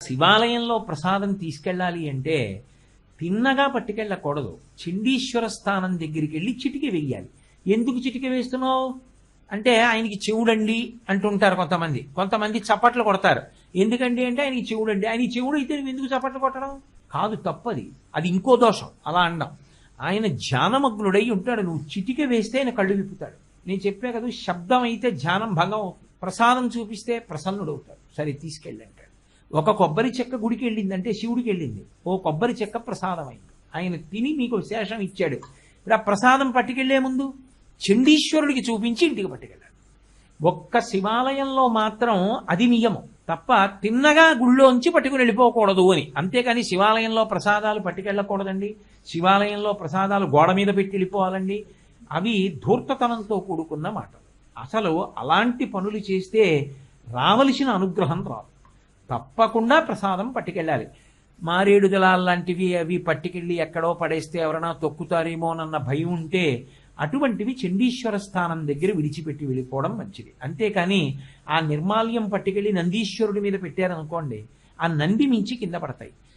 శివాలయంలో ప్రసాదం తీసుకెళ్ళాలి అంటే తిన్నగా పట్టుకెళ్ళకూడదు. చండీశ్వర స్థానం దగ్గరికి వెళ్ళి చిటికి వెయ్యాలి. ఎందుకు చిటికి వేస్తున్నావు అంటే ఆయనకి చెవుడండి అంటుంటారు కొంతమంది. కొంతమంది చప్పట్లు కొడతారు. ఎందుకండి అంటే ఆయనకి చెవుడండి. ఆయన చెవుడు అయితే నువ్వు ఎందుకు చప్పట్లు కొట్టడం? కాదు, తప్పది. అది ఇంకో దోషం అలా అనడం. ఆయన ధ్యానమగ్నుడై ఉంటాడు. నువ్వు చిటిక వేస్తే ఆయన కళ్ళు విప్పుతాడు. నేను చెప్పే కదా, శబ్దం అయితే ధ్యానం భంగం అవుతుంది. ప్రసాదం చూపిస్తే ప్రసన్నుడవుతాడు. సరే తీసుకెళ్ళి అంటాడు. ఒక కొబ్బరి చెక్క గుడికి వెళ్ళిందంటే శివుడికి వెళ్ళింది. ఓ కొబ్బరి చెక్క ప్రసాదం అయింది. ఆయన తిని మీకు శేషం ఇచ్చాడు. ఇప్పుడు ఆ ప్రసాదం పట్టుకెళ్లే ముందు చండీశ్వరుడికి చూపించి ఇంటికి పట్టుకెళ్ళాడు. ఒక్క శివాలయంలో మాత్రం అది నియమం తప్ప తిన్నగా గుళ్ళోంచి పట్టుకుని వెళ్ళిపోకూడదు అని. అంతేకాని శివాలయంలో ప్రసాదాలు పట్టుకెళ్ళకూడదండి. శివాలయంలో ప్రసాదాలు గోడ మీద పెట్టి వెళ్ళిపోవాలండి. అవి ధూర్తతనంతో కూడుకున్న మాటలు. అసలు అలాంటి పనులు చేస్తే రావలసిన అనుగ్రహం రాదు. తప్పకుండా ప్రసాదం పట్టుకెళ్ళాలి. మారేడు దళాల్లాంటివి అవి పట్టుకెళ్ళి ఎక్కడో పడేస్తే ఎవరైనా తొక్కుతారేమోనన్న భయం ఉంటే అటువంటివి చండీశ్వర స్థానం దగ్గర విడిచిపెట్టి వెళ్ళిపోవడం మంచిది. అంతేకాని ఆ నిర్మాల్యం పట్టుకెళ్ళి నందీశ్వరుడి మీద పెట్టారనుకోండి, ఆ నంది మించి కింద పడతాయి.